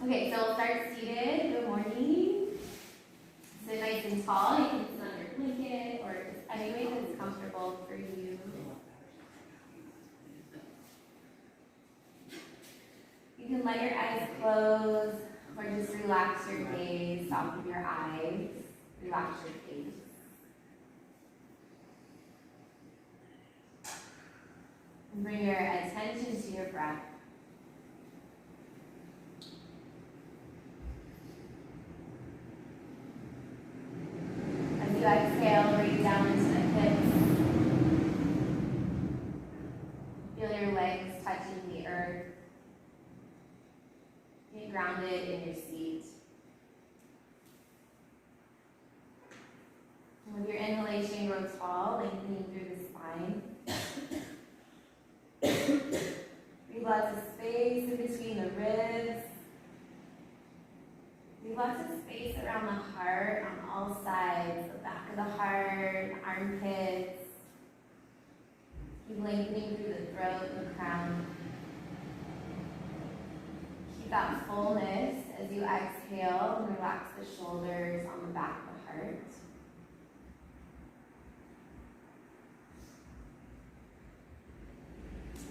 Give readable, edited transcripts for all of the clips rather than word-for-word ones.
Okay, so we'll start seated. Good morning. Sit nice and tall. You can sit on your blanket or just any way that's comfortable for you. You can let your eyes close or just relax your gaze, soften your eyes, relax your face. And bring your attention to your breath. As you exhale, breathe down into the hips. Feel your legs touching the earth. Get grounded in your seat. And with your inhalation, grow tall, lengthening through the spine. Leave lots of space in between the ribs. Leave lots of space around the heart on all sides, the back of the heart, armpits. Keep lengthening through the throat and the crown. Keep that fullness as you exhale and relax the shoulders on the back of the heart.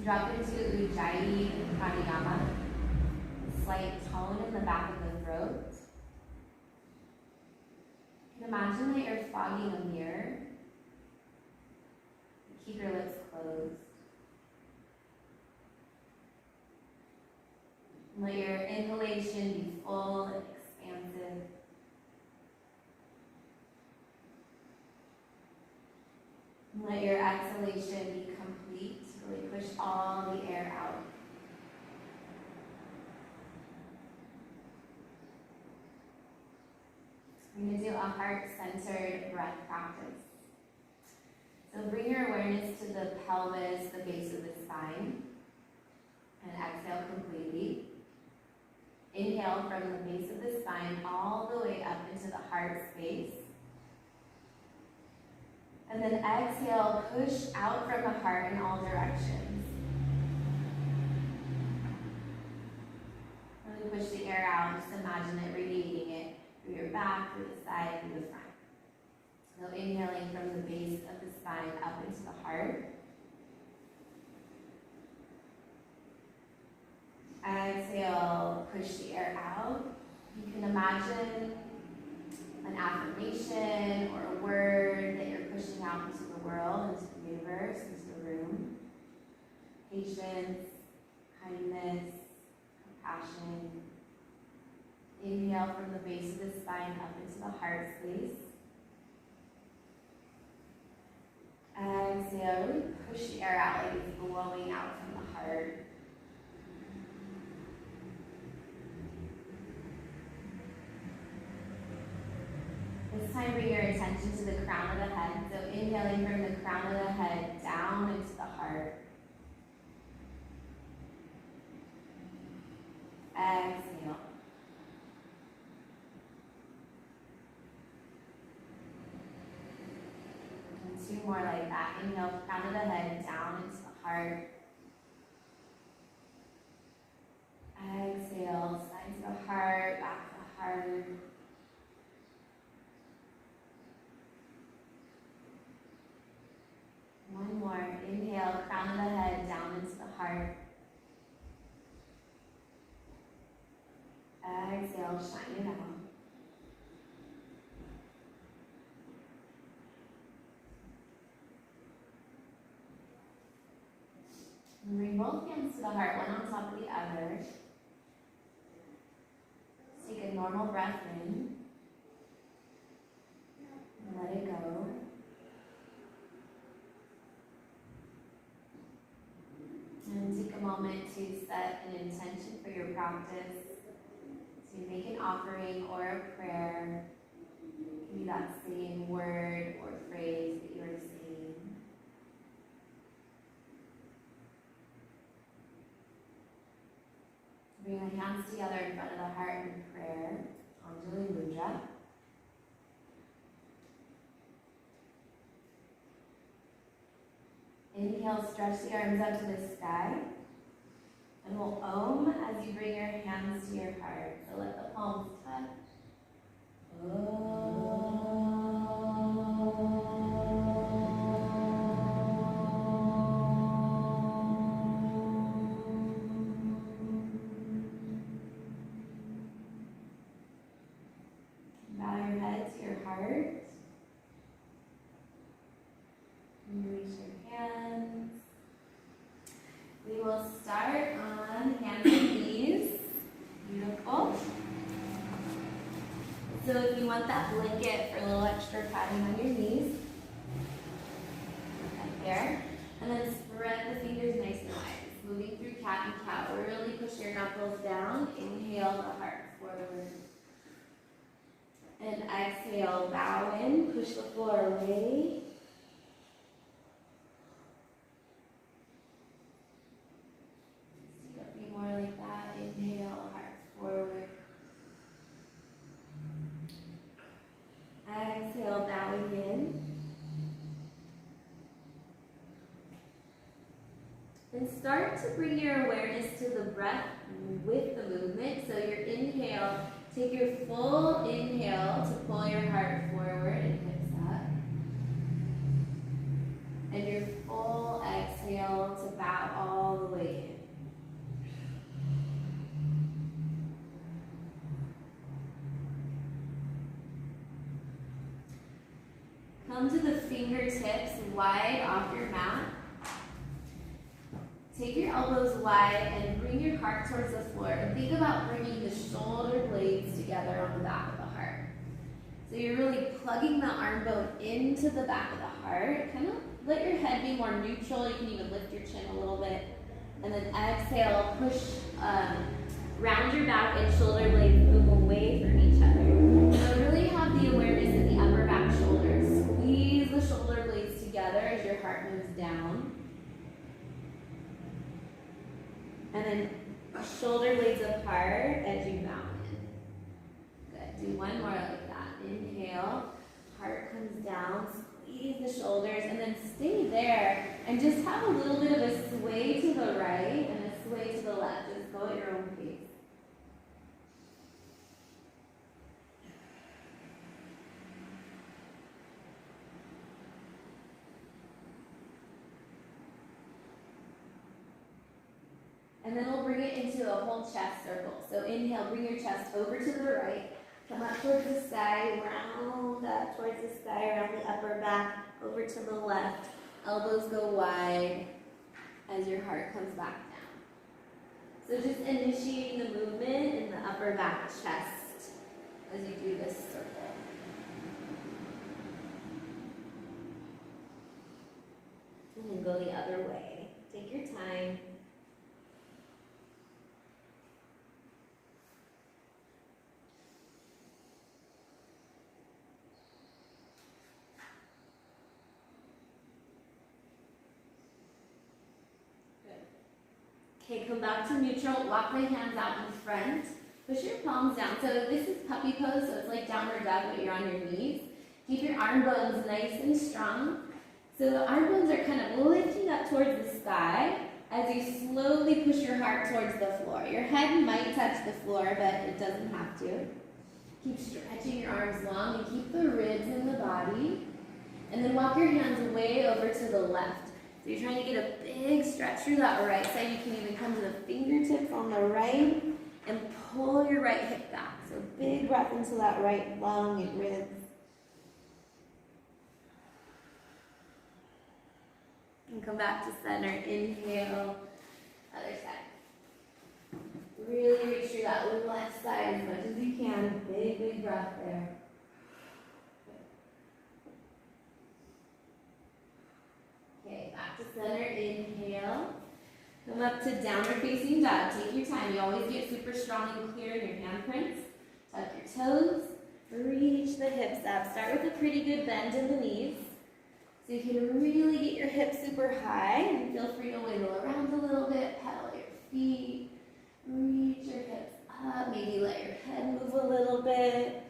Drop into Ujjayi Pranayama, a slight tone in the back of the throat. You can imagine that you're fogging a mirror. Keep your lips closed. Let your inhalation be full and expansive. And let your exhalation be complete. Really push all the air out. We're going to do a heart-centered breath practice. So bring your awareness to the pelvis, the base of the spine, and exhale completely. Inhale from the base of the spine all the way up into the heart space. And then exhale, push out from the heart in all directions. Really push the air out, just imagine it radiating it through your back, through the side, through the front. So inhaling from the base of the spine up into the heart. Exhale, push the air out. You can imagine an affirmation or a word that you're pushing out into the world, into the universe, into the room. Patience, kindness, compassion. Inhale from the base of the spine up into the heart space. Exhale, really push the air out like it's blowing out from the heart. This time bring your attention to the crown of the head. So inhaling from the crown of the head down into the heart. Exhale. And two more like that. Inhale, crown of the head down into the heart. Exhale, side to the heart, back to the heart. One more. Inhale, crown of the head down into the heart. Exhale, shine it out. And bring both hands to the heart, one on top of the other. Take a normal breath in. And let it go. And take a moment to set an intention for your practice. So make an offering or a prayer. It can be that same word or phrase that you are saying. Bring the hands together in front of the heart in prayer. Anjali Mudra. Inhale, stretch the arms up to the sky. And we'll Om as you bring your hands to your heart. So let the palms touch. Bow your head to your heart. And reach your hands. We will start on hands and knees. Beautiful. So if you want that blanket for a little extra padding on your knees, right there. And then spread the fingers nice and wide. Moving through cat and cow. Really push your knuckles down. Inhale the heart forward. And exhale, bow in, push the floor away. Be more like that. Inhale, heart forward. Exhale, bowing in. And start to bring your awareness to the breath with the movement. So your inhale, take your full inhale to pull your heart forward and hips up. And your full exhale to bow all the way in. Come to the fingertips wide off your mat. Take your elbows wide and bring your heart towards the floor. And think about bringing the shoulder blades together on the back of the heart. So you're really plugging the arm bone into the back of the heart. Kind of let your head be more neutral. You can even lift your chin a little bit. And then exhale, push, round your back and shoulder blades move away from each other. So really have the awareness in the upper back shoulders. Squeeze the shoulder blades together as your heart moves down. And then shoulder blades apart as you bow in. Good. Do one more like that. Inhale, heart comes down, squeeze the shoulders, and then stay there. And just have a little bit of a sway to the right and a sway to the left. Just go at your own pace. And then we'll bring it into a whole chest circle. So inhale, bring your chest over to the right. Come up towards the sky, round up towards the sky, around the upper back, over to the left. Elbows go wide as your heart comes back down. So just initiating the movement in the upper back chest as you do this circle. And then go the other way. Take your time. Okay, come back to neutral, walk the hands out in front, push your palms down. So this is puppy pose, so it's like downward dog, but you're on your knees. Keep your arm bones nice and strong. So the arm bones are kind of lifting up towards the sky as you slowly push your heart towards the floor. Your head might touch the floor, but it doesn't have to. Keep stretching your arms long and keep the ribs in the body. And then walk your hands way over to the left. So you're trying to get a big stretch through that right side. You can even come to the fingertips on the right and pull your right hip back. So big breath into that right lung and ribs. And come back to center. Inhale, other side. Really reach through that left side as much as you can. Big, big breath there. Okay, back to center, inhale. Come up to downward facing dog. Take your time. You always get super strong and clear in your handprints. Tuck your toes. Reach the hips up. Start with a pretty good bend in the knees. So you can really get your hips super high. And feel free to wiggle around a little bit. Pedal your feet. Reach your hips up. Maybe let your head move a little bit.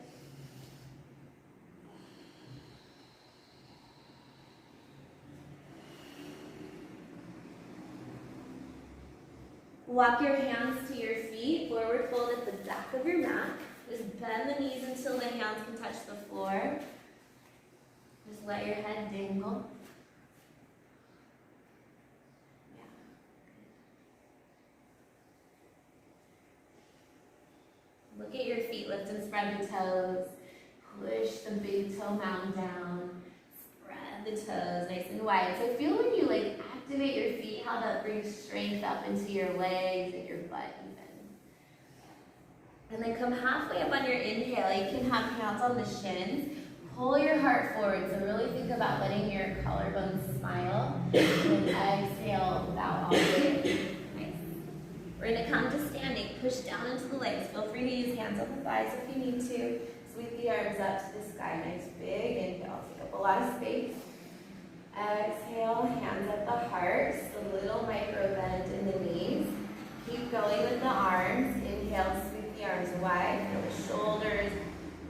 Walk your hands to your feet, forward fold at the back of your mat. Just bend the knees until the hands can touch the floor. Just let your head dangle. Look at your feet, lift and spread the toes. Push the big toe mound down. Spread the toes nice and wide. So feel when you activate your feet, how that brings strength up into your legs and your butt even. And then come halfway up on your inhale. You can have hands on the shins. Pull your heart forward. So really think about letting your collarbones smile. And exhale, bow all the way. We're going to come to standing, push down into the legs. Feel free to use hands on the thighs if you need to. Sweep the arms up to the sky. Nice big inhale. Take up a lot of space. Exhale, hands at the heart. Just a little micro bend in the knees. Keep going with the arms. Inhale, sweep the arms wide. Feel the shoulders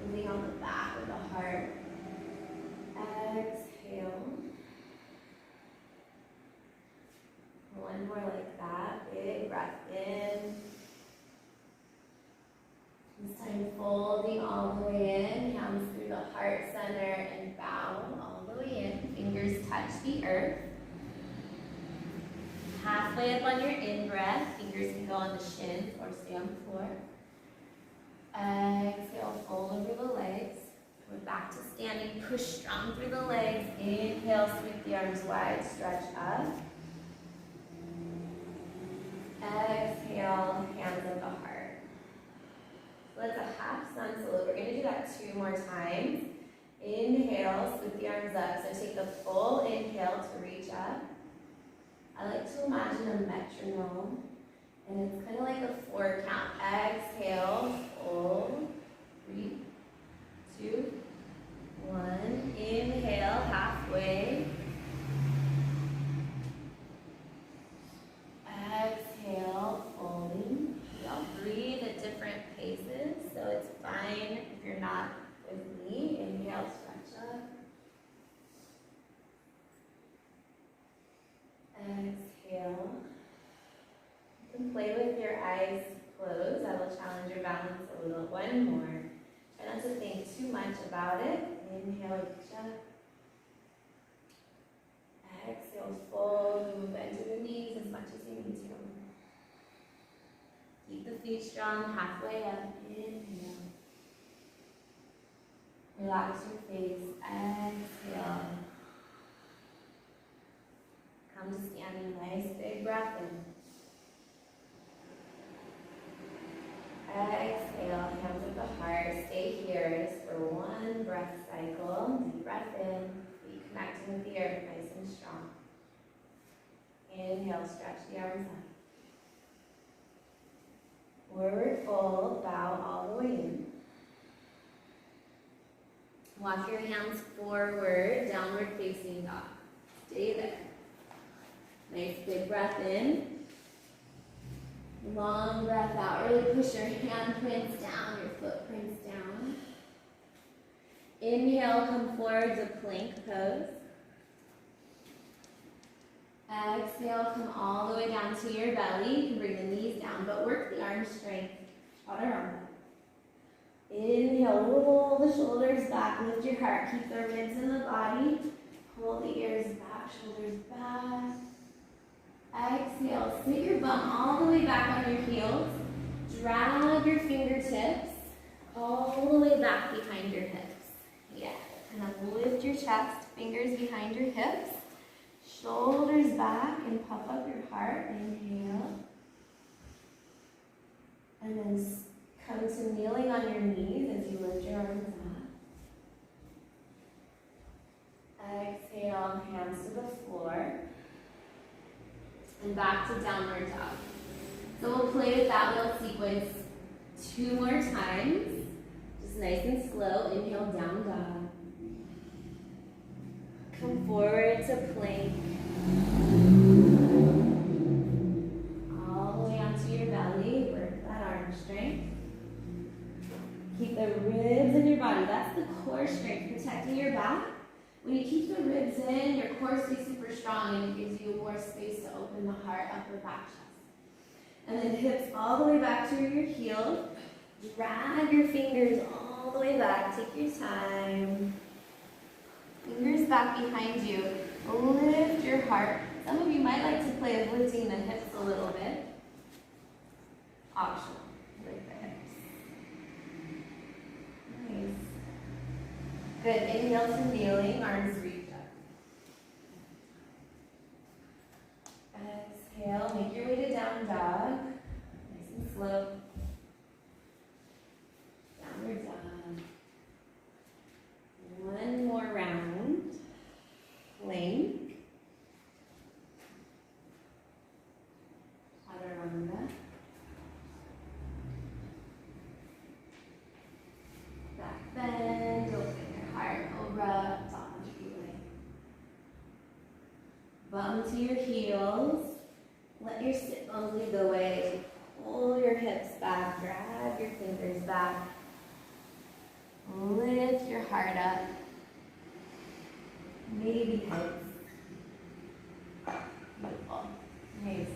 moving on the back of the heart. Exhale. One more like that. Big breath in. This time folding all the way in. Hands through the heart center and bow all the way in. Fingers touch the earth. Halfway up on your in-breath. Fingers can go on the shins or stay on the floor. Exhale, fold over the legs. We're back to standing. Push strong through the legs. Inhale, sweep the arms wide. Stretch up. Exhale, hands at the heart. So that's a half sun salute. We're going to do that 2 more times. Inhale, sweep the arms up. So take a full inhale to reach up. I like to imagine a metronome. And it's kind of like a 4 count. Exhale, fold, 3, 2, 1. Inhale, halfway. Exhale, folding. We all breathe at different paces, so it's fine if you're not with me. Inhale, stretch up. Exhale. You can play with your eyes closed. That will challenge your balance a little. One more. Try not to think too much about it. Inhale, reach up. Exhale, fold, move into the knees as much as you need to. Keep the feet strong, halfway up, inhale. Relax your face, exhale. Come to standing, nice big breath in. Exhale, hands at the heart, stay here just for 1 breath cycle. Deep breath in, feet connecting with the earth, nice and strong. Inhale, stretch the arms up. Forward fold, bow all the way in. Walk your hands forward, downward facing dog. Stay there. Nice big breath in. Long breath out. Really push your handprints down, your footprints down. Inhale, come forward to plank pose. Exhale, come all the way down to your belly. You can bring the knees down, but work the arm strength. Chaturanga. Inhale, roll the shoulders back, lift your heart, keep the ribs in the body. Pull the ears back, shoulders back. Exhale, sit your bum all the way back on your heels. Drag your fingertips all the way back behind your hips. Yeah, kind of lift your chest, fingers behind your hips. Shoulders back and puff up your heart. Inhale. And then come to kneeling on your knees as you lift your arms up. Exhale, hands to the floor. And back to downward dog. So we'll play with that little sequence 2 more times. Just nice and slow. Inhale, down dog. Come forward to plank. All the way onto your belly. Work that arm strength. Keep the ribs in your body. That's the core strength, protecting your back. When you keep the ribs in, your core stays super strong and it gives you more space to open the heart, upper back chest. And then hips all the way back to your heels. Drag your fingers all the way back. Take your time. Fingers back behind you. Lift your heart. Some of you might like to play with lifting the hips a little bit. Optional. Lift the hips. Nice. Good. Inhale to kneeling. Arms reach up. Exhale. Make your way to down dog. Nice and slow. Downward dog. One more round. Plank. Chaturanga. Back bend. Open your heart. Cobra. Bum to your heels. Let your sit bones lead the way. Pull your hips back. Drag your fingers back. Lift your heart up. Maybe hips. Beautiful. Nice.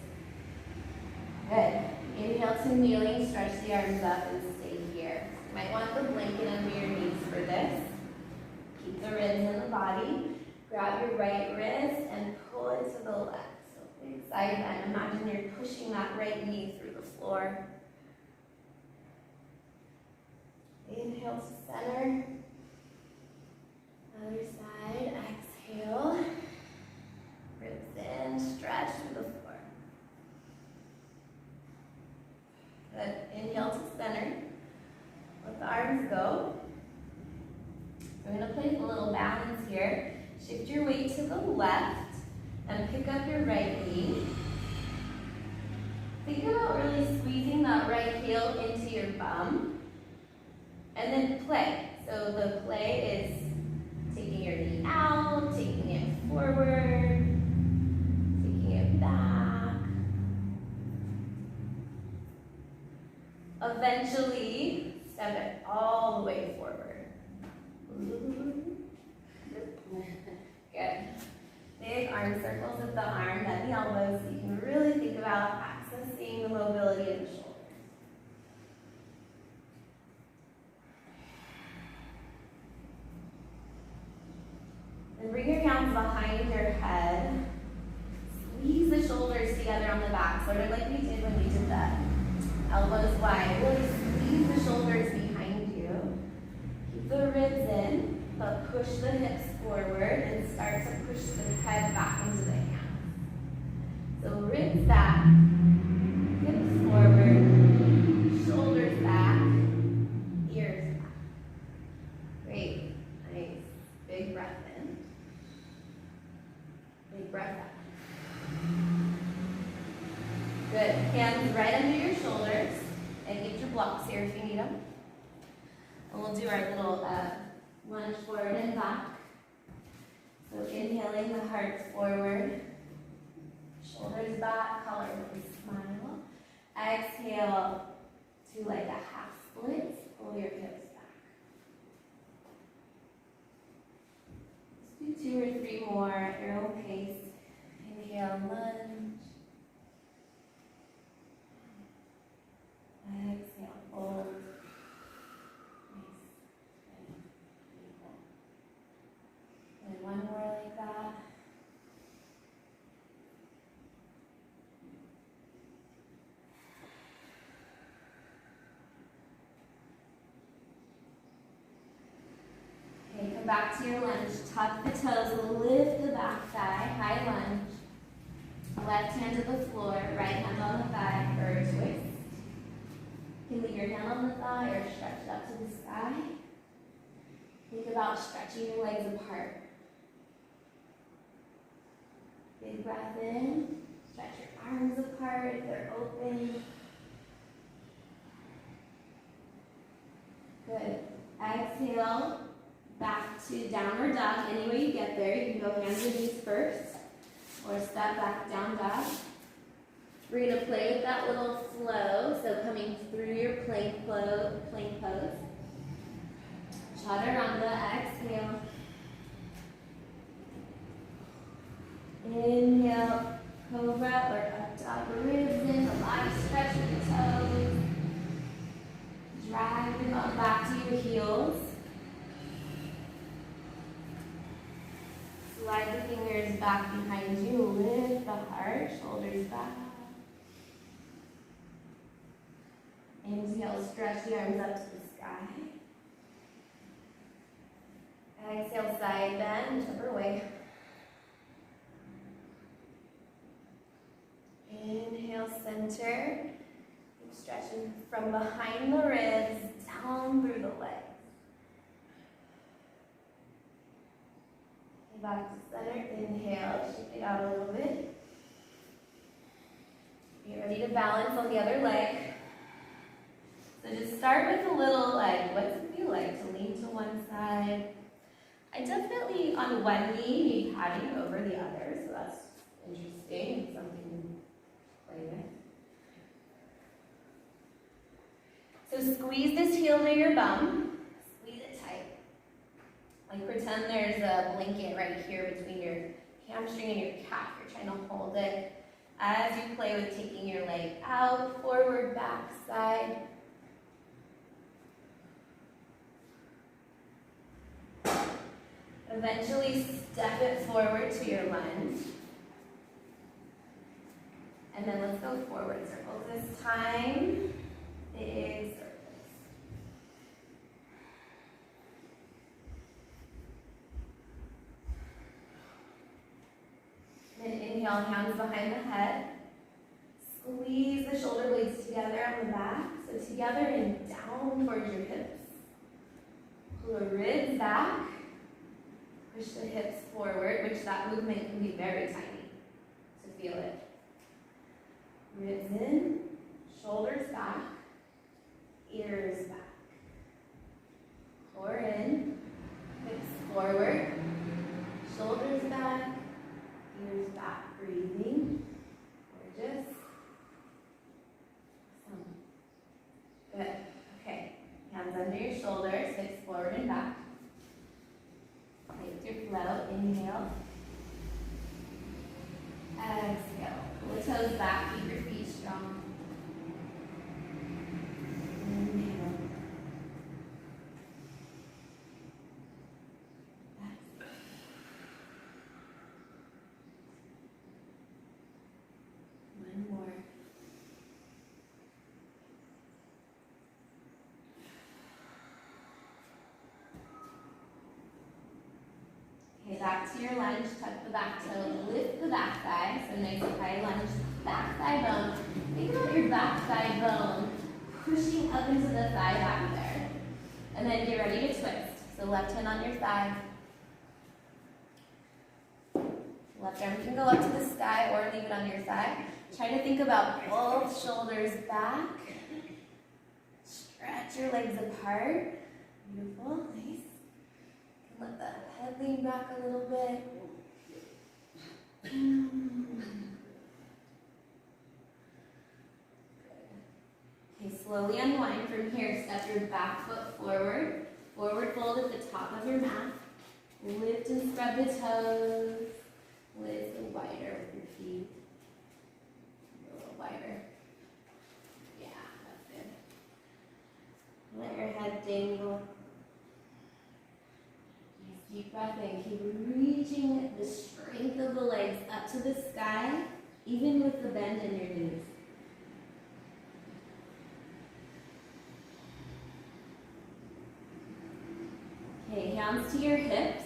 Good. Inhale to kneeling. Stretch the arms up and stay here. You might want the blanket under your knees for this. Keep the ribs in the body. Grab your right wrist and pull it to the left. So big side bend. Imagine you're pushing that right knee through the floor. Inhale to center. Other side. Exhale. Ribs in. Stretch through the floor. Good. Inhale to center. Let the arms go. We're going to play with a little balance here. Shift your weight to the left and pick up your right knee. Think about really squeezing that right heel into your bum. And then play. So the play is taking your knee out, taking it forward, taking it back. Eventually, step it all the way forward. Good. Big arm circles with the arms at the elbows so you can really think about accessing the mobility of the shoulders. Then bring your hands behind your head. Squeeze the shoulders together on the back, sort of like we did when we did that. Elbows wide. Really squeeze the shoulders behind you. Keep the ribs in, but push the hips forward and start to push the head back into the hands. So ribs back, hips forward, shoulders back, ears back. Great. Nice. Big breath in. Big breath out. Good. Hands right under your shoulders. And get your blocks here if you need them. And we'll do our little lunge forward and back. So inhaling, the heart forward. Shoulders back, collar with a smile. Exhale to like a half split. Pull your hips back. Let's do 2 or 3 more at your own pace. Inhale, lunge. Exhale, fold. Nice. Beautiful. And one more like that. Okay, come back to your lunge. Tuck the toes, lift the back thigh, high lunge. Left hand to the floor, right hand on the thigh for a twist. You can leave your hand on the thigh or stretch it up to the sky. Think about stretching your legs apart. Big breath in. Stretch your arms apart if they're open. Good. Exhale. Back to downward dog. Any way you get there, you can go hands and knees first. Or step back, down dog. We're going to play with that little flow, so coming through your plank pose. Chaturanga, exhale. Inhale, cobra or up dog, ribs in, the body stretch Drag the bum back to your heels. Slide the fingers back behind you. Lift the heart, shoulders back. Inhale, stretch the arms up to the sky. Exhale, side bend, whichever way. Inhale, center. Keep stretching from behind the ribs, down through the legs. Back to center, inhale, shake it out a little bit. Get ready to balance on the other leg. So just start with a little like, what's it feel like to lean to one side? I definitely, on one knee, need padding over the other, so that's interesting, it's something to play with. So squeeze this heel to your bum. Like pretend there's a blanket right here between your hamstring and your calf. You're trying to hold it as you play with taking your leg out, forward, back, side. Eventually step it forward to your lunge. And then let's go forward circles this time. Big circles. And inhale, hands behind the head. Squeeze the shoulder blades together on the back. So together and down towards your hips. Pull the ribs back. Push the hips forward, which that movement can be very tiny. So feel it. Ribs in, shoulders back, ears back. Core in, hips forward, shoulders back, ears back, breathing. Gorgeous. Awesome. Good. Okay. Hands under your shoulders, hips forward and back. Take your flow. Inhale. Exhale. Pull the toes back. Keep your feet strong. Inhale. Exhale. One more. Okay, back to your lunge. Tuck the back toe. Lift the back thigh. So nice high lunge. Back thigh bone. Think about your back thigh bone pushing up into the thigh back there. And then get ready to twist. So left hand on your thigh. Left arm can go up to the sky or leave it on your thigh. Try to think about both shoulders back. Stretch your legs apart. Beautiful. Nice. Let the head lean back a little bit. Okay, slowly unwind from here. Step your back foot forward. Forward fold at the top of your mat. Lift and spread the toes. Lift a wider with your feet. A little wider. Yeah, that's good. Let your head dangle. Deep breath in. Keep reaching the strength of the legs up to the sky, even with the bend in your knees. Okay, hands to your hips.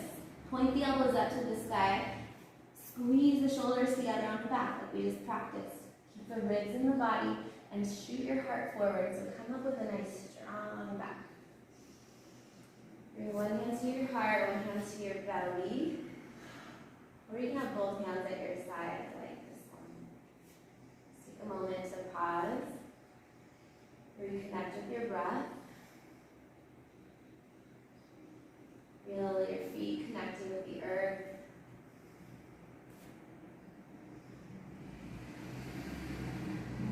Point the elbows up to the sky. Squeeze the shoulders together on the back like we just practiced. Keep the ribs in the body and shoot your heart forward. So come up with a nice strong back. Bring one hand to your heart, one hand to your belly. Or you can have both hands at your side like this one. Take a moment to pause. Reconnect with your breath. Feel your feet connecting with the earth.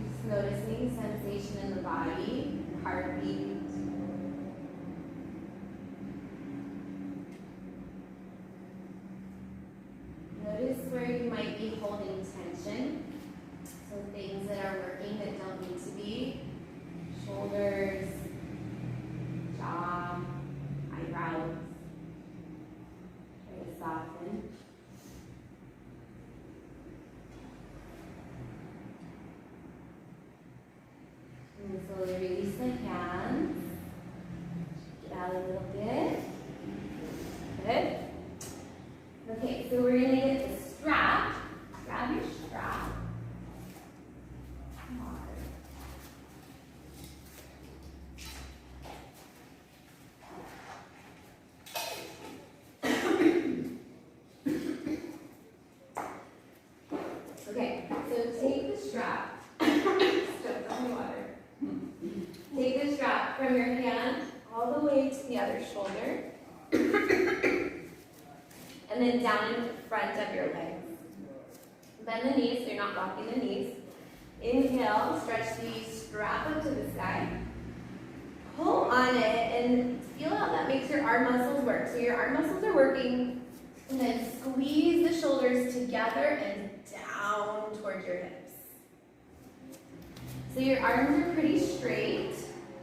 Just noticing sensation in the body, heartbeat. Notice where you might be holding tension. So things that are working that don't need to be. Shoulders, a little bit. Good. Okay, so we're gonna get the strap. Grab your strap. Come on. Okay, so take the strap. Step on the water. Take the strap from your hand all the way to the other shoulder. And then down in front of your legs. Bend the knees so you're not locking the knees. Inhale, stretch the strap up to the sky. Pull on it and feel how that makes your arm muscles work. So your arm muscles are working, and then squeeze the shoulders together and down towards your hips. So your arms are pretty straight.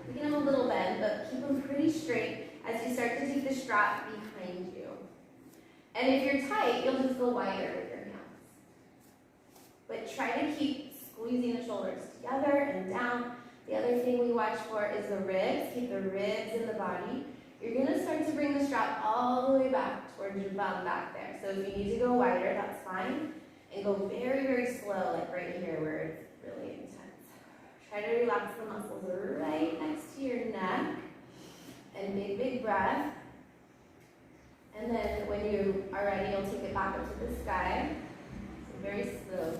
You can have a little bend, but keep them pretty straight as you start to take the strap behind you. And if you're tight, you'll just go wider with your hands. But try to keep squeezing the shoulders together and down. The other thing we watch for is the ribs. Keep the ribs in the body. You're going to start to bring the strap all the way back towards your bum back there. So if you need to go wider, that's fine. And go very, very slow, like right here where it's really intense. Try to relax the muscles right next to your neck. And big, big breath. And then when you are ready, you'll take it back up to the sky. So very slow.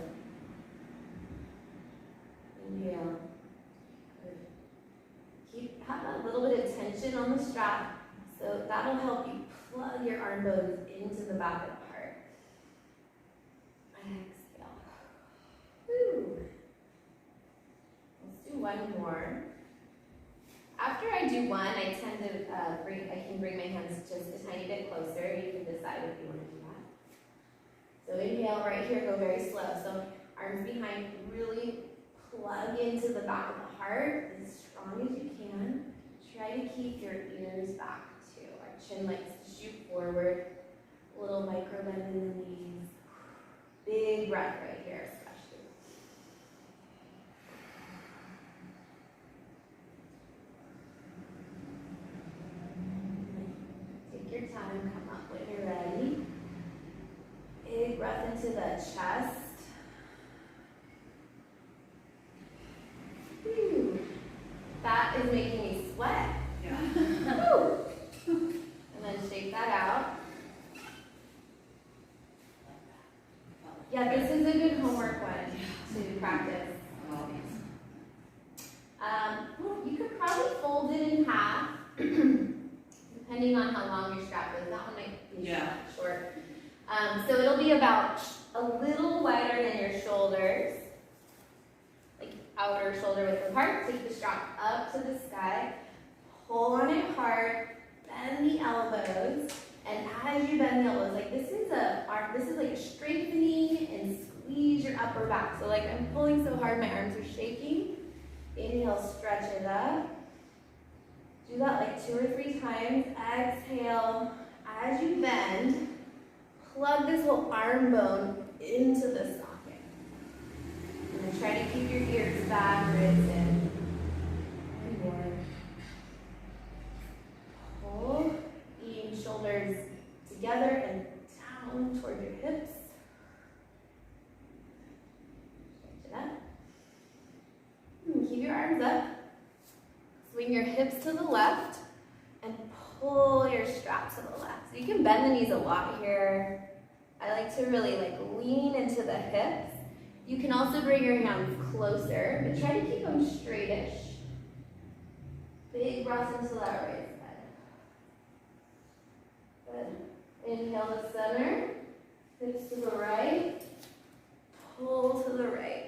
Inhale. Good. Have that little bit of tension on the strap. So that'll help you plug your arm bones into the back of the heart. Exhale. Woo. Let's do one more. After I do one, I tend to I can bring my hands just a tiny bit closer. You can decide if you want to do that. So inhale right here, go very slow. So arms behind, really plug into the back of the heart as strong as you can. Try to keep your ears back too. Our chin likes to shoot forward. A little micro bend in the knees. Big breath right here, especially. Take your time, come up when you're ready. Big breath into the chest. Whew. That is making me sweat. Yeah. And then shake that out. Yeah, this is a good homework one to practice. You could probably fold it in half, depending on how long your strap is. That one might be short. So it'll be about a little wider than your shoulders, like outer shoulder width apart. Take the strap up to the sky, pull on it hard, bend the elbows, and as you bend the elbows, like this is like a strengthening and squeeze your upper back. So like I'm pulling so hard, my arms are shaking. Inhale, stretch it up. Do that like 2 or 3 times. Exhale, as you bend, plug this whole arm bone into the socket. And then try to keep your ears back, ribs in. And more. Pull the shoulders together and down toward your hips. Stretch it up. And keep your arms up. Swing your hips to the left and pull your strap to the left. So you can bend the knees a lot here. I like to really lean into the hips. You can also bring your hands closer, but try to keep them straightish. Big breath into that right side. Good. Inhale to center. Hips to the right. Pull to the right.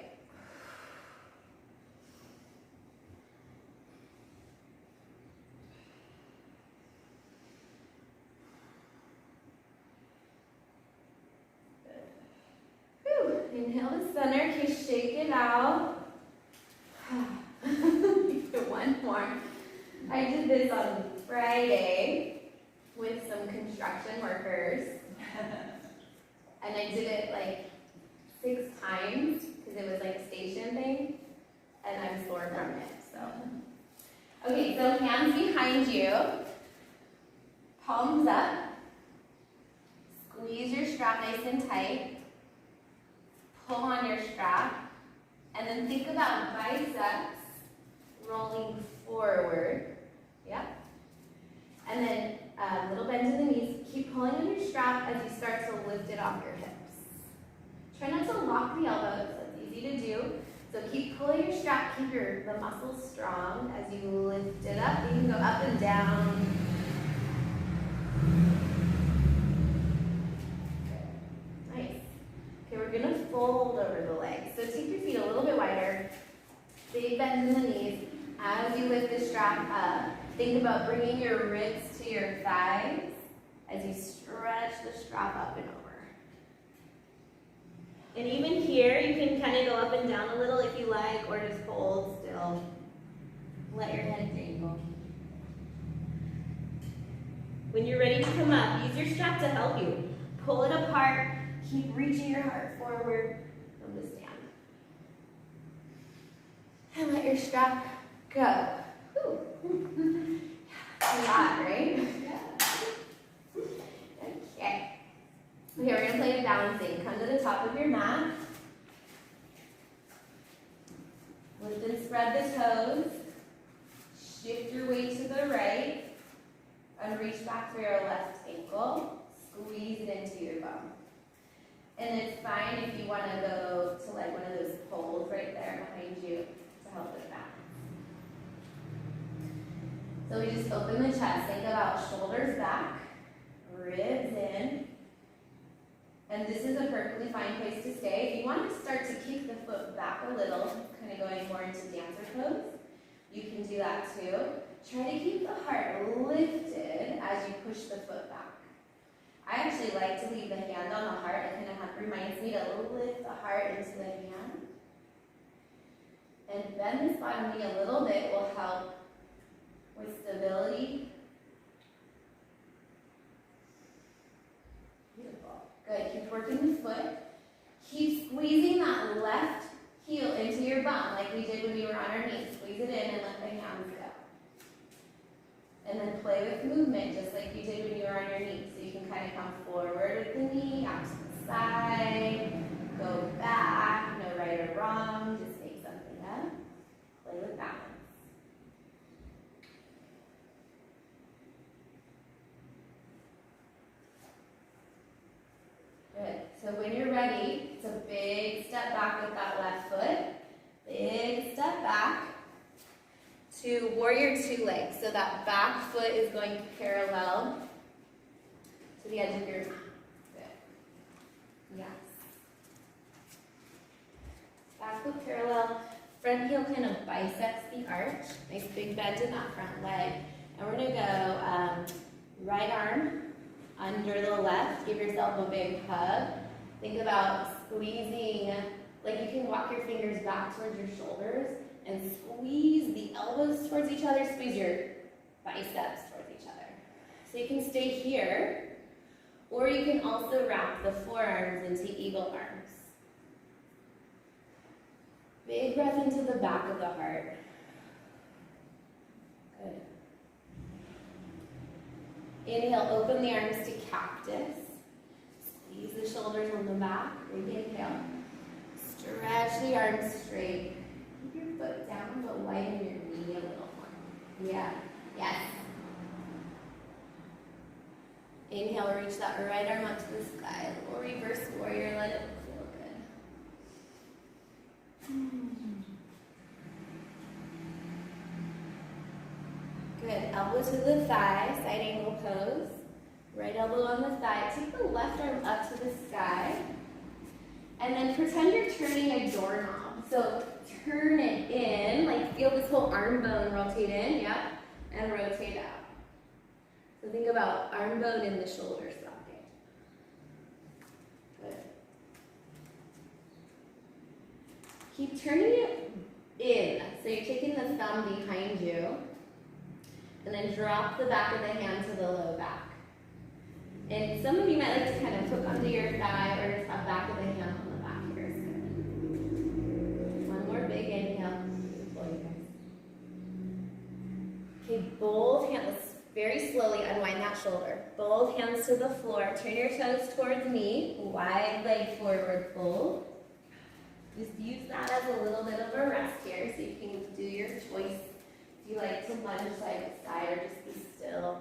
Inhale to center, okay, shake it out. One more. I did this on Friday with some construction workers. And I did it 6 times because it was a station thing. And I'm sore from it, so. Okay, so hands behind you. Palms up. Squeeze your strap nice and tight. Pull on your strap. And then think about biceps rolling forward. Yep. And then a little bend in the knees. Keep pulling on your strap as you start to lift it off your hips. Try not to lock the elbows. That's easy to do. So keep pulling your strap. Keep the muscles strong as you lift it up. You can go up and down. Good. Nice. Okay, we're going to fold over the legs. So take your feet a little bit wider. Big bend in the knees. As you lift the strap up, think about bringing your ribs to your thighs as you stretch the strap up and over. And even here, you can kind of go up and down a little if you like, or just hold still. Let your head dangle. When you're ready to come up, use your strap to help you. Pull it apart. Keep reaching your heart forward from the stand. And let your strap go. Whew. A lot, right? Yeah. Okay. Okay, we're going to play a balancing. Come to the top of your mat. Lift and spread the toes. Shift your weight to the right. And reach back for your left ankle. Squeeze it into your bum. And it's fine if you want to go to like one of those poles right there behind you to help with balance. So we just open the chest. Think about shoulders back, ribs in. And this is a perfectly fine place to stay. If you want to start to kick the foot back a little, kind of going more into dancer pose, you can do that too. Try to keep the heart lifted as you push the foot back. I actually like to leave the hand on the heart. It kind of reminds me to lift the heart into the hand. And bend this bottom knee a little bit will help with stability. Beautiful. Good. Keep working the foot. Keep squeezing that left heel into your bum like we did when we were on our knees. Squeeze it in and let the hands go. And then play with movement just like you did when you were on your knees. So you can kind of come forward with the knee, out to the side, go back, no right or wrong, just make something up. Play with balance. Good. So when you're ready, it's a big step back with that left foot. Big step back to warrior two legs. So that back foot is going parallel to the edge of your mat. Good. Yes. Back foot parallel. Front heel kind of bisects the arch. Nice big bend in that front leg. And we're going to go right arm under the left. Give yourself a big hug. Think about squeezing, like you can walk your fingers back towards your shoulders and squeeze the elbows towards each other. Squeeze your biceps towards each other. So you can stay here, or you can also wrap the forearms into eagle arms. Big breath into the back of the heart. Good. Inhale, open the arms to cactus. Squeeze the shoulders on the back. Big inhale. Stretch the arms straight. Keep your foot down, but widen your knee a little more. Yeah. Yes. Inhale, reach that right arm up to the sky. A little reverse warrior. Let it feel good. Good. Elbow to the thigh, side angle pose. Right elbow on the thigh. Take the left arm up to the sky. And then pretend you're turning a doorknob. So turn it in, like feel this whole arm bone rotate in, yep, and rotate out. So think about arm bone in the shoulder socket. Good. Keep turning it in. So you're taking the thumb behind you. And then drop the back of the hand to the low back. And some of you might like to kind of hook onto your thigh or just have back of the hand on the back here. One more big inhale. Beautiful, you guys. Okay, both hands. Let's very slowly unwind that shoulder. Both hands to the floor. Turn your toes towards me. Wide leg forward fold. Just use that as a little bit of a rest here, so you can do your choice. If you like to lunge side to side or just be still.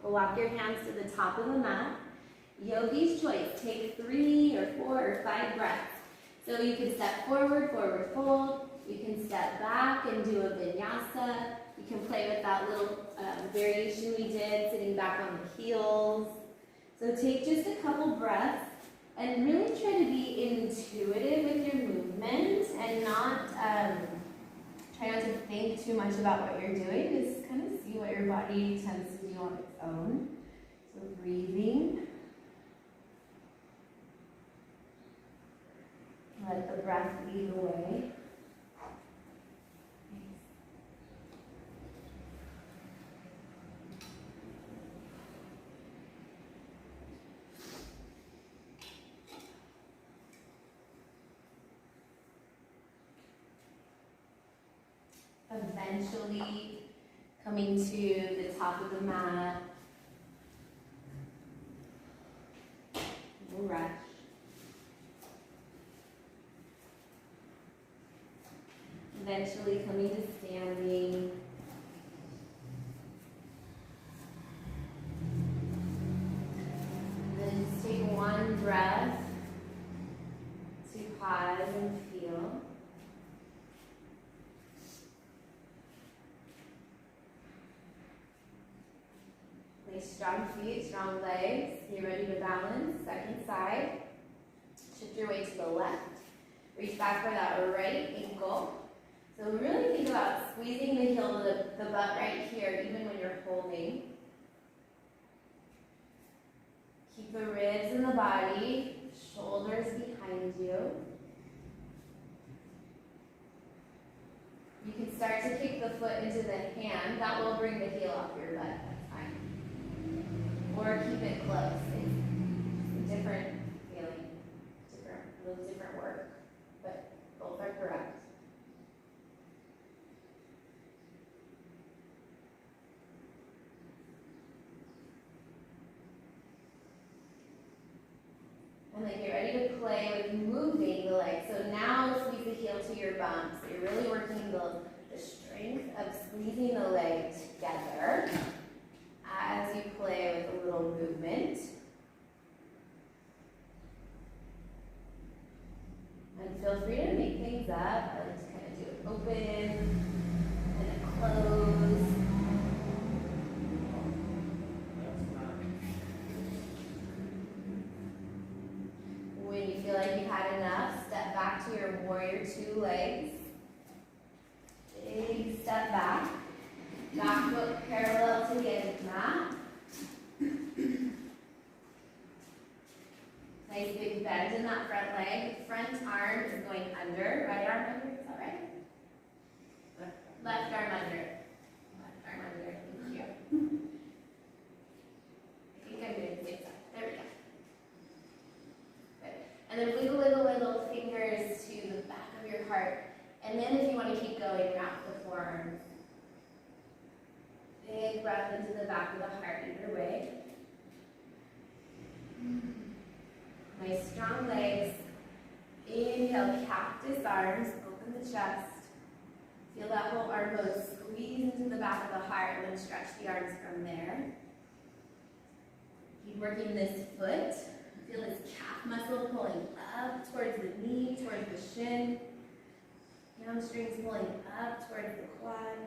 Walk your hands to the top of the mat. Yogi's choice. Take 3 or 4 or 5 breaths. So you can step forward, forward fold. You can step back and do a vinyasa. You can play with that little variation we did, sitting back on the heels. So take just a couple breaths and really try to be intuitive with your movement and try not to think too much about what you're doing. Just kind of see what your body tends to do on its own. So breathing. Let the breath lead the way. Eventually coming to the top of the mat. No rush. Eventually coming to standing. And then just take one breath to pause and feel. Strong feet, strong legs. You're ready to balance. Second side. Shift your weight to the left. Reach back for that right ankle. So really think about squeezing the heel of the butt right here, even when you're holding. Keep the ribs in the body, shoulders behind you. You can start to kick the foot into the hand. That will bring the heel off your butt. Or keep it close. It's a different feeling, a little different work, but both are correct. And then get ready to play with moving the legs. So now squeeze the heel to your bum. So you're really working the strength of squeezing the leg together as you play with a little movement. And feel free to make things up. I like to kind of do it open and a close. When you feel like you've had enough, step back to your warrior 2 legs. Big step back. Back foot parallel to the edge of the mat. Nice big bend in that front leg. Front arm is going under. Right arm under, is that right? Left arm under. Left arm under, thank you. I think I'm doing the same side. There we go. Good. And then wiggle, wiggle, wiggle fingers to the back of your heart. And then if you want to keep going, wrap the forearms. Big breath into the back of the heart either way. Nice strong legs. Inhale, cactus arms, open the chest. Feel that whole arm bone squeeze into the back of the heart and then stretch the arms from there. Keep working this foot. Feel this calf muscle pulling up towards the knee, towards the shin. Hamstrings pulling up towards the quad.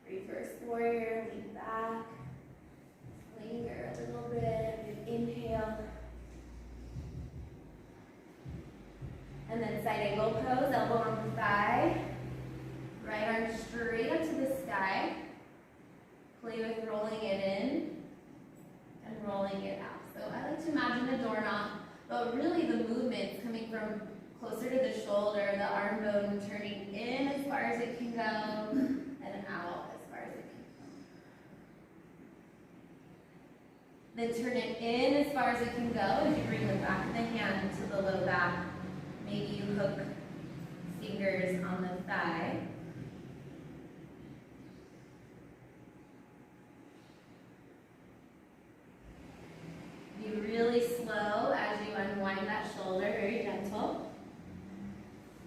Reverse warrior, lean back. Linger a little bit. Inhale. And then side angle pose, elbow on the thigh. Right arm straight up to the sky. Play with rolling it in and rolling it out. So I like to imagine a doorknob, but really the movement's coming from closer to the shoulder, the arm bone turning in as far as it can go, and out as far as it can Then turn it in as far as it can go as you bring the back of the hand to the low back. Maybe you hook fingers on the thigh. Be really slow as you unwind that shoulder, very gentle.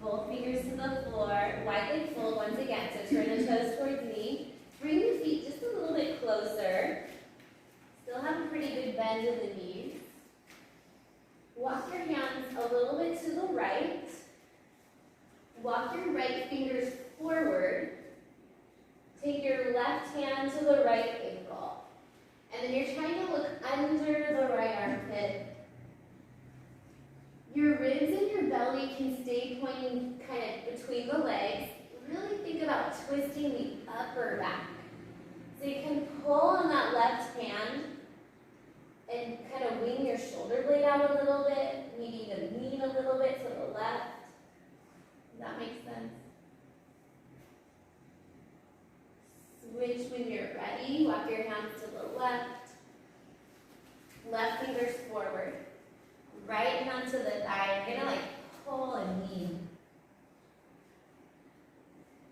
Both fingers to the floor, wide leg fold once again. So turn the toes towards me. Bring the feet just a little bit closer. Still have a pretty good bend in the knees. Walk your hands a little bit to the right. Walk your right fingers forward. Take your left hand to the right ankle. And then you're trying to look under the right armpit. Your ribs and your belly can stay pointing kind of between the legs. Really think about twisting the upper back. So you can pull on that left hand and kind of wing your shoulder blade out a little bit, maybe even lean a little bit to the left. Does that make sense? Switch when you're ready. Walk your hands to the left. Left fingers forward. Right hand to the thigh. You're gonna pull and lean.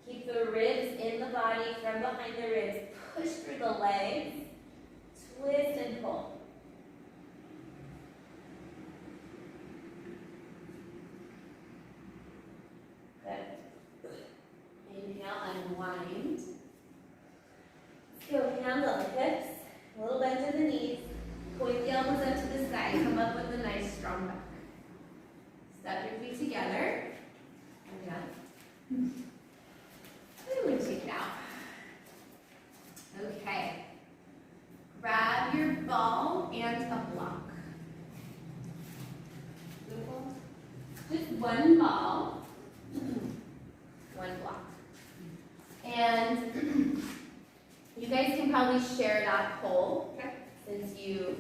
Keep the ribs in the body, from behind the ribs. Push through the legs. Twist and pull. Good. Inhale, unwind. Let's go hands on the hips. A little bend in the knees. Point the elbows up to the sky. Come up with a nice strong back. Step your feet together. Again. And we'll take it out. Okay. Grab your ball and a block. Beautiful. Just one ball, one block. And you guys can probably share that pole, since you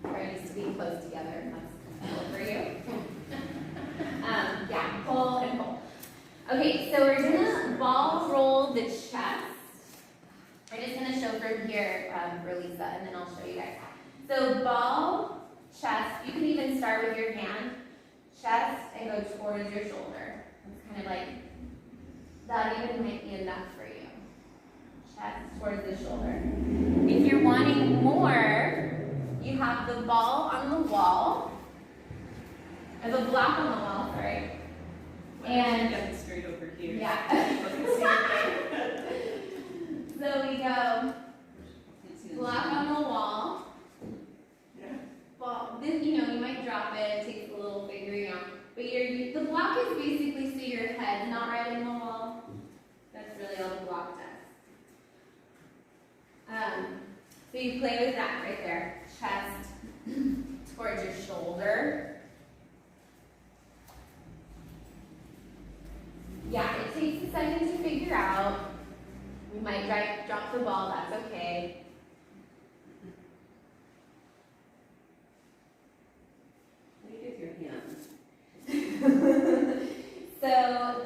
are used to being close together. That's cool for you. Yeah, pull and pull. Okay, so we're gonna ball roll the chest. We're just gonna show from here for Lisa, and then I'll show you guys. So ball, chest, you can even start with your hand, chest, and go towards your shoulder. It's kind of like, that even might be enough for you. Chest towards the shoulder. If you're wanting more, you have the ball on the wall, or the block on the wall, sorry. And get it straight over here. Yeah. So we go block on the wall. Yeah. Ball. This, you might drop it. It takes a little figuring out. But the block is basically so your head's not right in the wall. That's really all the block does. So you play with that right there. Chest towards your shoulder. Yeah, it takes a second to figure out. You might drop the ball, that's okay. Look at your hands. So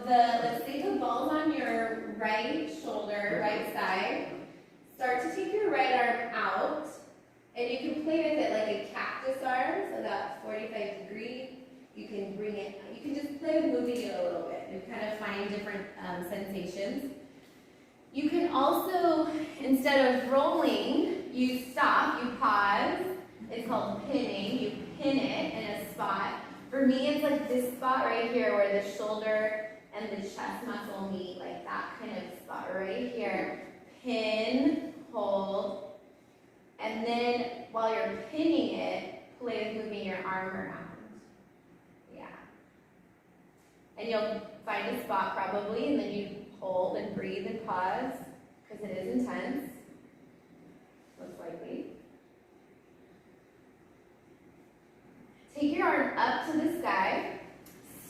let's say the ball's on your right shoulder, right side. Start to take your right arm out, and you can play with it like a cactus arm, so that 45 degree. You can bring it, you can just play with moving it a little bit and kind of find different sensations. You can also, instead of rolling, you stop, you pause. It's called pinning. You pin it in a spot. For me, it's like this spot right here where the shoulder and the chest muscle meet, like that kind of spot right here. Pin, hold, and then while you're pinning it, play with moving your arm around. Yeah. And you'll find a spot probably, and then you hold and breathe and pause, because it is intense, most likely. Take your arm up to the sky.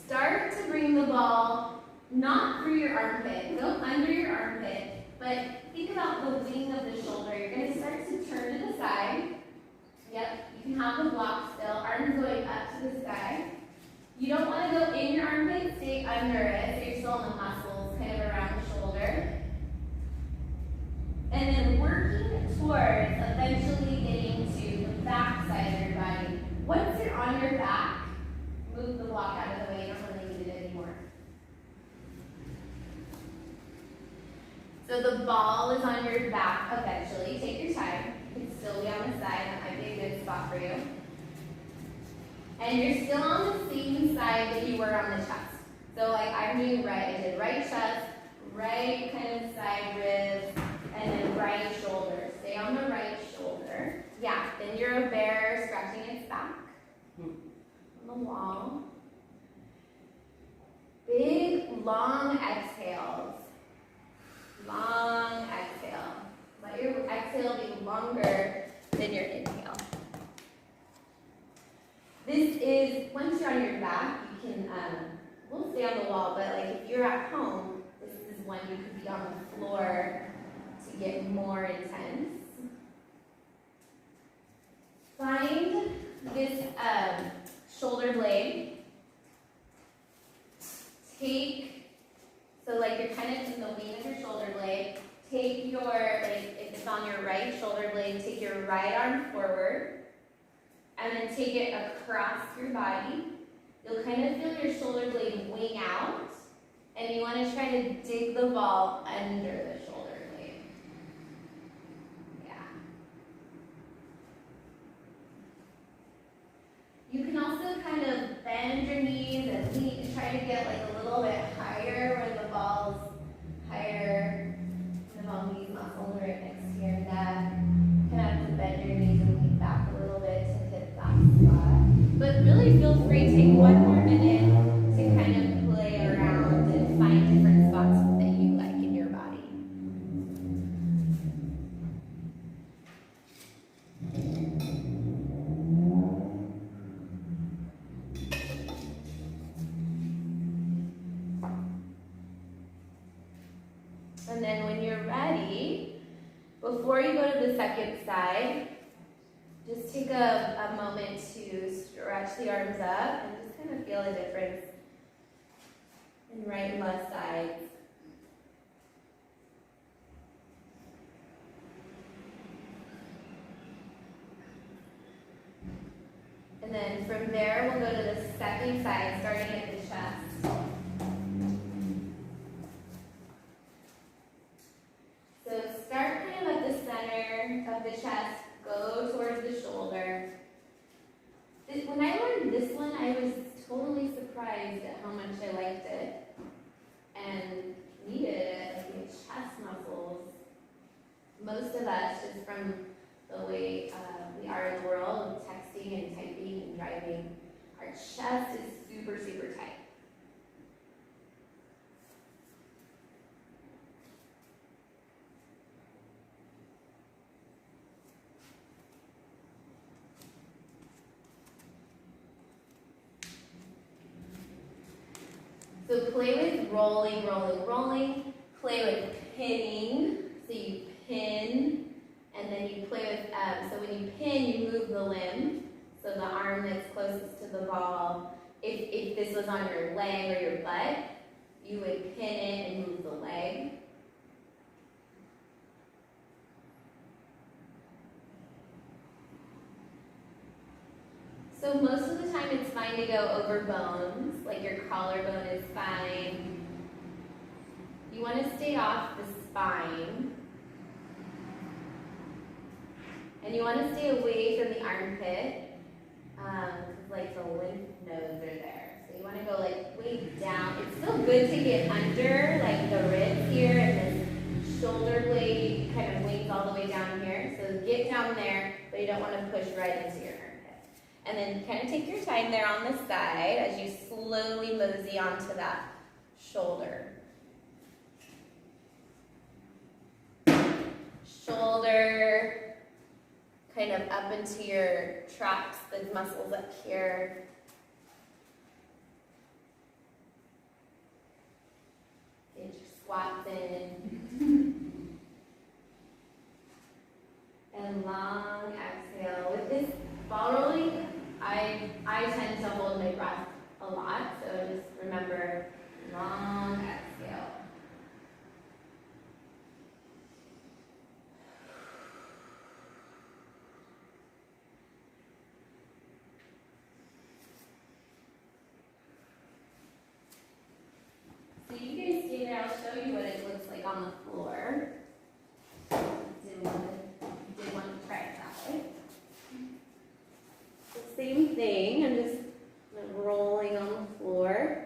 Start to bring the ball not through your armpit, go under your armpit, but think about the wing of the shoulder. You're going to start to turn to the side. Yep, you can have the block still, arms going up to the sky. You don't want to go in your armpit, stay under it, so you're still in the muscles kind of around the shoulder. And then working towards eventually getting to the back side of your body. Once you're on your back, move the block out of the way. You don't really need it anymore. So the ball is on your back eventually. Take your time. You can still be on the side. That might be a good spot for you. And you're still on the same side that you were on the chest. So like I'm doing right. I did right chest, right kind of side ribs, and then right shoulder. Stay on the right shoulder. Yeah, then you're a bear scratching its back on the wall. Big, long exhales. Long exhale. Let your exhale be longer than your inhale. This is, once you're on your back, you can, we'll stay on the wall, but like if you're at home, this is when you could be on the floor to get more intense. Find this shoulder blade. So like you're kind of in the wing of your shoulder blade. Take your, like if it's on your right shoulder blade, take your right arm forward and then take it across your body. You'll kind of feel your shoulder blade wing out and you want to try to dig the ball under the shoulder blade. Yeah. You can also kind of bend your knees and lean, try to get like a little bit higher where the ball's higher. And all these muscles right next to your neck. Kind of have to bend your knees and lean back a little bit to hit that spot. But really feel free to take one more minute to kind of play around and find different spots that you like in your body. And then when you're ready, before you go to the second side, just take a moment to stretch the arms up and just kind of feel the difference in right and left sides. And then from there, we'll go to the second side, starting at the chest. So start kind of at the center of the chest, go towards the shoulder. When I learned this one, I was totally surprised at how much I liked it and needed it, like the chest muscles. Most of us, just from the way we are in the world of texting and typing and driving, our chest is super, super tight. So play with rolling, rolling, rolling. Play with pinning. So you pin, and then you play with, so when you pin, you move the limb. So the arm that's closest to the ball. If this was on your leg or your butt, you would pin it and move the leg. So most of the time it's fine to go over bones, like your collarbone is fine. You want to stay off the spine. And you want to stay away from the armpit, like the lymph nodes are there. So you want to go like way down. It's still good to get under, like the ribs here, and this shoulder blade kind of wings all the way down here. So get down there, but you don't want to push right into your armpit. And then kind of take your time there on the side as you slowly mosey onto that shoulder. Shoulder, kind of up into your traps, the muscles up here. Get your squats in. And long exhale. With this ball rolling, I tend to hold my breath a lot, so just remember, long exhale. thing. I'm just rolling on the floor.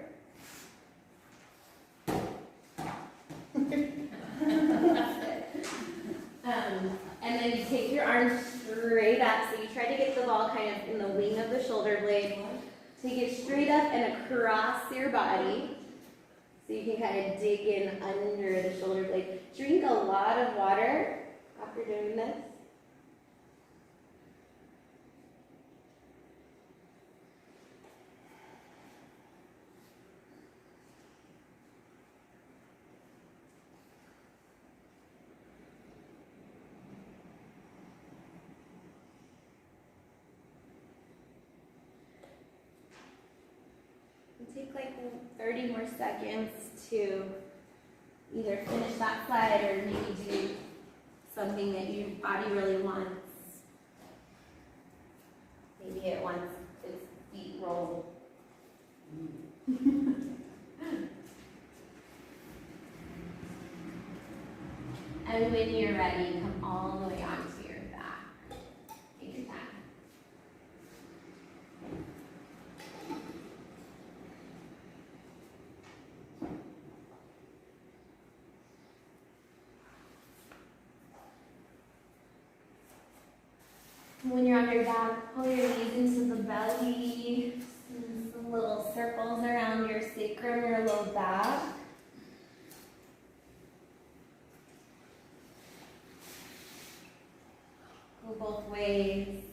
And then you take your arms straight up. So you try to get the ball kind of in the wing of the shoulder blade. Take it straight up and across your body. So you can kind of dig in under the shoulder blade. Drink a lot of water after doing this. Take like 30 more seconds to either finish that slide or maybe do something that your body really wants. Maybe it wants its feet rolled. And when you're ready, come all the way onto your back. Take your time. When you're on your back, pull your knees into the belly. Some little circles around your sacrum or low back. Go both ways.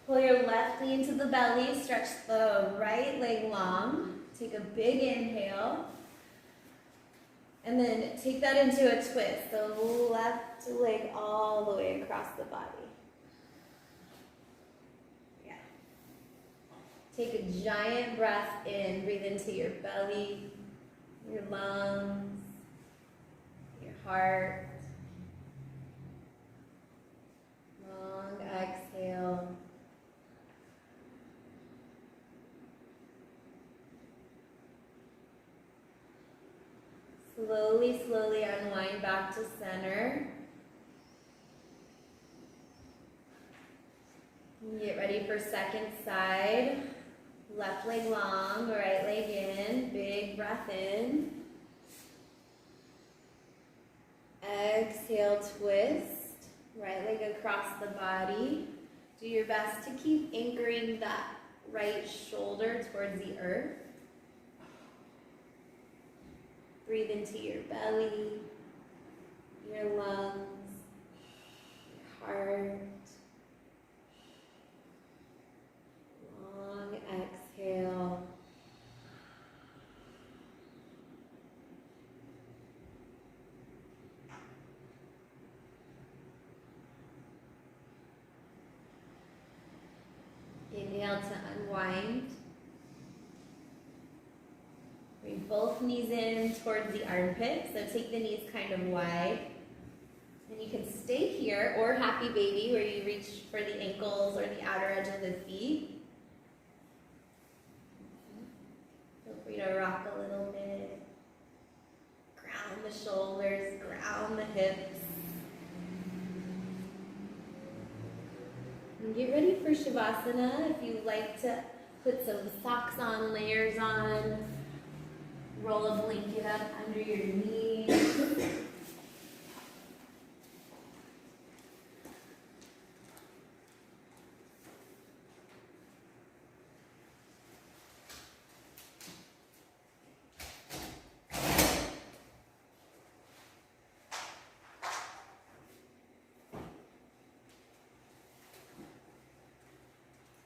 Pull your left knee into the belly. Stretch the right leg long. Take a big inhale. And then take that into a twist. The left leg all the way across the body. Yeah. Take a giant breath in. Breathe into your belly, your lungs, your heart. Long exhale. Slowly, slowly unwind back to center. Get ready for second side. Left leg long, right leg in. Big breath in. Exhale, twist. Right leg across the body. Do your best to keep anchoring that right shoulder towards the earth. Breathe into your belly, your lungs, your heart. Long exhale. Inhale to unwind. Bring both knees in towards the armpit, so take the knees kind of wide. And you can stay here, or happy baby, where you reach for the ankles or the outer edge of the feet. Feel free to rock a little bit. Ground the shoulders, ground the hips. And get ready for Shavasana. If you like to put some socks on, layers on, roll a blanket up under your knees.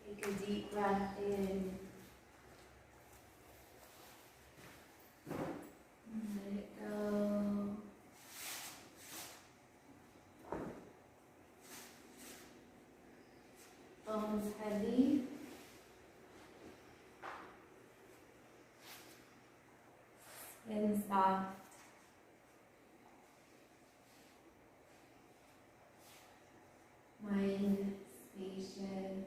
Take a deep breath in. Let it go. Bones heavy. Skin soft. Mind spacious.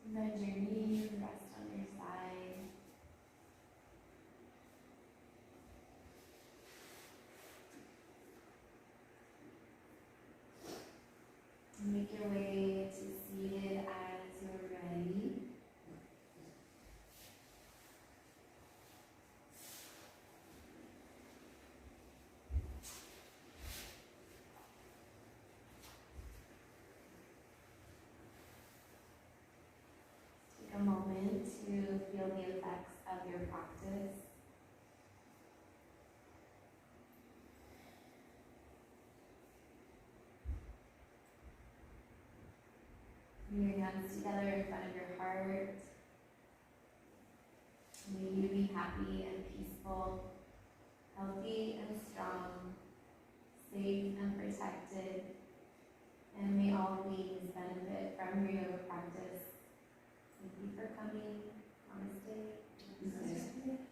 Bend your knees, rest on your side. Make your way to seated as you're ready. Take a moment to feel the effects of your practice. Bring your hands together in front of your heart. May you be happy and peaceful, healthy and strong, safe and protected, and may all beings benefit from your yoga practice. Thank you for coming. Namaste. Namaste.